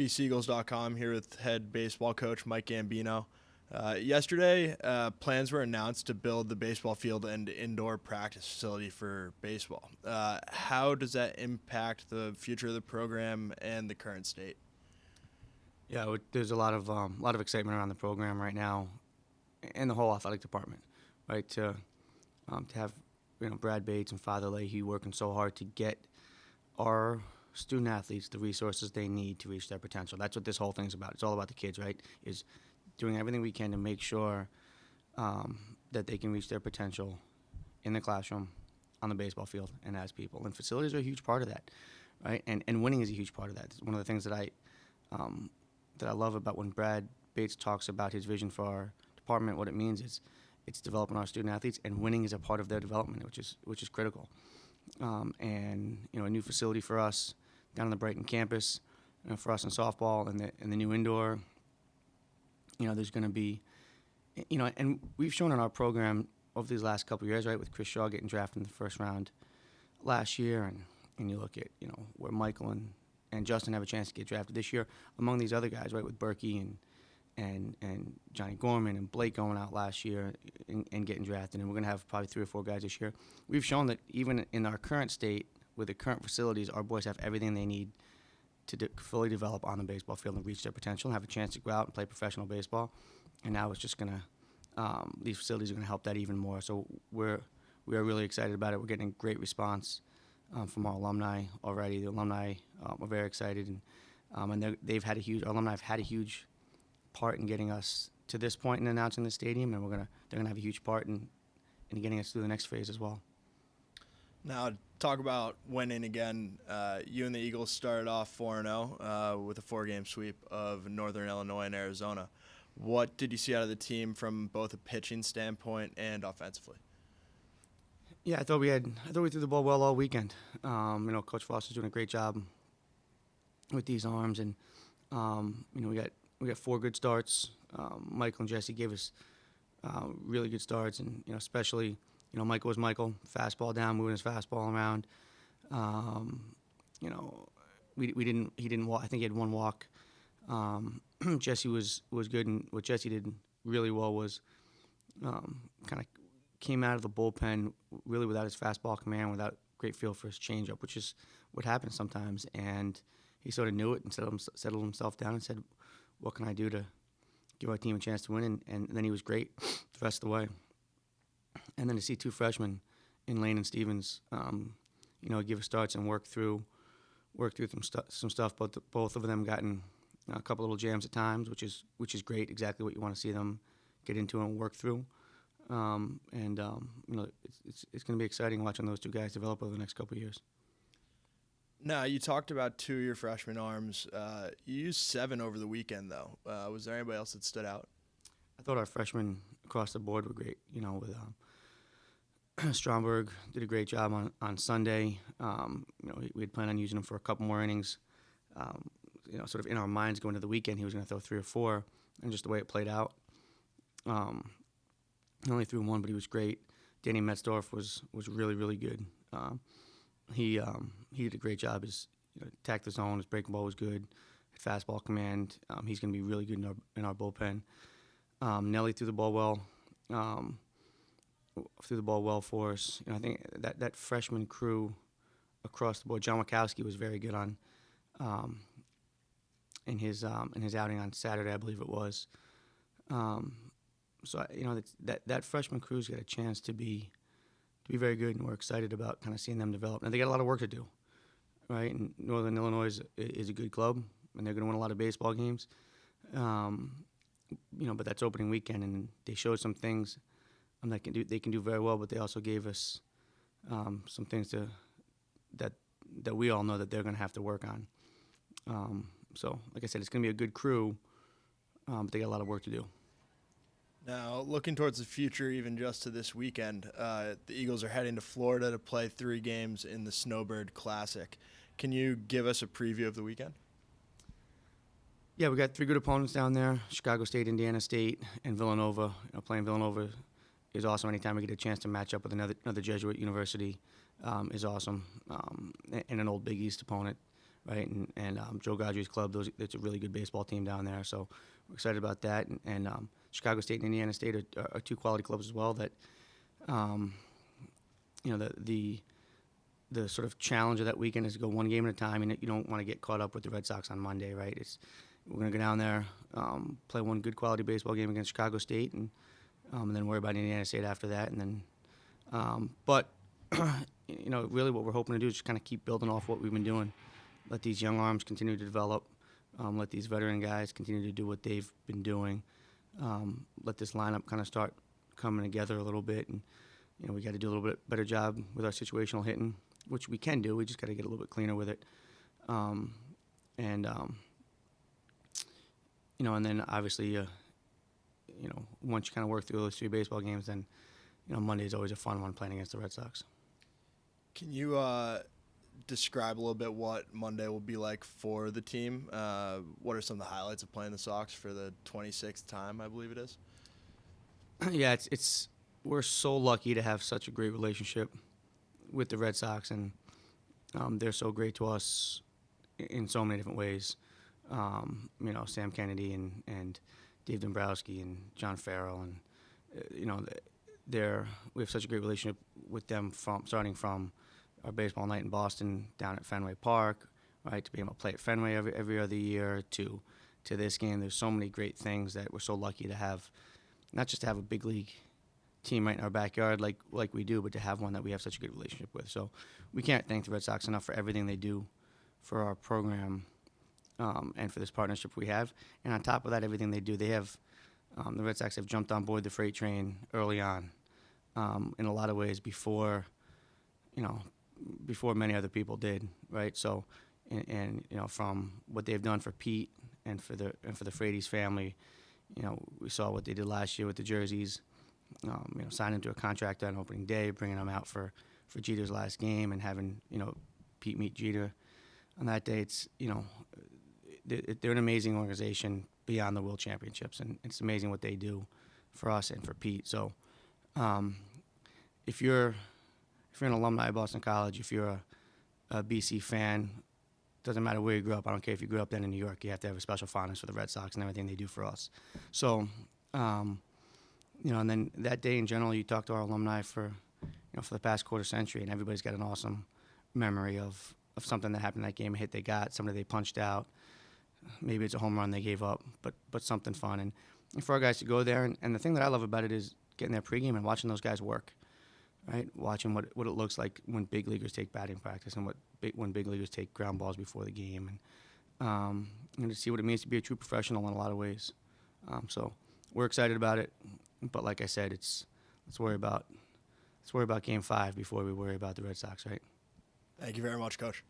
BCeagles.com here with head baseball coach Mike Gambino. Yesterday, plans were announced to build the baseball field and indoor practice facility for baseball. How does that impact the future of the program and the current state? Yeah, there's a lot of excitement around the program right now, and the whole athletic department, right? To have Brad Bates and Father Leahy working so hard to get our student athletes the resources they need to reach their potential. That's what this whole thing's about. It's all about the kids, right? Is doing everything we can to make sure that they can reach their potential in the classroom, on the baseball field, and as people. And facilities are a huge part of that, right? And winning is a huge part of that. It's one of the things that I love about when Brad Bates talks about his vision for our department. What it means is it's developing our student athletes, and winning is a part of their development, which is critical. And a new facility for us down on the Brighton campus, for us in softball and the new indoor. There's going to be, and we've shown in our program over these last couple of years, right, with Chris Shaw getting drafted in the first round last year, and you look at where Michael and Justin have a chance to get drafted this year among these other guys, right, with Berkey and Johnny Gorman and Blake going out last year and getting drafted, and we're going to have probably 3 or 4 guys this year. We've shown that even in our current state, with the current facilities, our boys have everything they need to fully develop on the baseball field and reach their potential and have a chance to go out and play professional baseball. And now it's just going to, these facilities are going to help that even more. So we are really excited about it. We're getting a great response from our alumni already. The alumni are very excited, and our alumni have had a huge part in getting us to this point in announcing the stadium, and they're gonna have a huge part in getting us through the next phase as well. Now, talk about winning again. You and the Eagles started off 4-0 with a 4-game sweep of Northern Illinois and Arizona. What did you see out of the team from both a pitching standpoint and offensively? Yeah, I thought we threw the ball well all weekend. Coach Foster's doing a great job with these arms, and we got 4 good starts. Michael and Jesse gave us really good starts, and especially Michael was Michael, fastball down, moving his fastball around. He didn't walk. I think he had 1 walk. Jesse was good, and what Jesse did really well was kind of came out of the bullpen really without his fastball command, without great feel for his changeup, which is what happens sometimes. And he sort of knew it and settled himself down and said, "What can I do to give our team a chance to win?" And then he was great the rest of the way. And then to see 2 freshmen in Lane and Stevens, give us starts and work through some stuff. Both of them gotten a couple little jams at times, which is great. Exactly what you want to see them get into and work through. It's going to be exciting watching those 2 guys develop over the next couple of years. Now, you talked about 2 of your freshman arms. You used 7 over the weekend, though. Was there anybody else that stood out? I thought our freshmen across the board were great. With Stromberg did a great job on Sunday. We had planned on using him for a couple more innings. Sort of in our minds going to the weekend, he was going to throw 3 or 4, and just the way it played out. He only threw 1, but he was great. Danny Metzdorf was really, really good. He did a great job. His attacked the zone. His breaking ball was good. Fastball command. He's going to be really good in our bullpen. Nelly threw the ball well. For us. I think that freshman crew across the board. John Wachowski was very good on in his outing on Saturday, I believe it was. So that freshman crew's got a chance to be very good, and we're excited about kind of seeing them develop. And they got a lot of work to do, right? And Northern Illinois is a good club, and they're going to win a lot of baseball games. But that's opening weekend, and they showed some things they can do very well. But they also gave us some things that we all know that they're going to have to work on. So, like I said, it's going to be a good crew, but they got a lot of work to do. Now, looking towards the future, even just to this weekend, the Eagles are heading to Florida to play 3 games in the Snowbird Classic. Can you give us a preview of the weekend? Yeah, we got 3 good opponents down there: Chicago State, Indiana State, and Villanova. Playing Villanova is awesome. Anytime we get a chance to match up with another Jesuit university is awesome, and an old Big East opponent, right? And Joe Gaudry's club, it's a really good baseball team down there. So we're excited about that. And Chicago State and Indiana State are two quality clubs as well that, the sort of challenge of that weekend is to go one game at a time, and you don't want to get caught up with the Red Sox on Monday, right? We're going to go down there, play one good quality baseball game against Chicago State, and then worry about Indiana State after that. And then, but really what we're hoping to do is just kind of keep building off what we've been doing. Let these young arms continue to develop. Let these veteran guys continue to do what they've been doing. Let this lineup kind of start coming together a little bit, and we got to do a little bit better job with our situational hitting, which we can do. We just got to get a little bit cleaner with it. And then obviously, once you kind of work through those 3 baseball games, then, Monday is always a fun one playing against the Red Sox. Can you describe a little bit what Monday will be like for the team? What are some of the highlights of playing the Sox for the 26th time, I believe it is? Yeah, we're so lucky to have such a great relationship with the Red Sox, and they're so great to us in so many different ways. Sam Kennedy and Dave Dombrowski and John Farrell, and we have such a great relationship with them starting from our baseball night in Boston down at Fenway Park, right, to be able to play at Fenway every other year to this game. There's so many great things that we're so lucky to have, not just to have a big league team right in our backyard like we do, but to have one that we have such a good relationship with. So we can't thank the Red Sox enough for everything they do for our program and for this partnership we have. And on top of that, everything they do, they have the Red Sox have jumped on board the freight train early on in a lot of ways before many other people did, right? So and from what they've done for Pete and for the Frady's family, we saw what they did last year with the jerseys. Signing to a contract on opening day, bringing them out for Jeter's last game, and having Pete meet Jeter on that day. It's they're an amazing organization beyond the World Championships, and it's amazing what they do for us and for Pete. So, if you're an alumni of Boston College, if you're a BC fan, doesn't matter where you grew up. I don't care if you grew up then in New York. You have to have a special fondness for the Red Sox and everything they do for us. So. And then that day in general, you talk to our alumni for the past quarter century, and everybody's got an awesome memory of something that happened in that game, a hit they got, somebody they punched out. Maybe it's a home run they gave up, but something fun. And for our guys to go there, and the thing that I love about it is getting there pregame and watching those guys work, right? Watching what it looks like when big leaguers take batting practice and when big leaguers take ground balls before the game, and to see what it means to be a true professional in a lot of ways. So we're excited about it. But like I said, let's worry about Game 5 before we worry about the Red Sox, right? Thank you very much, Coach.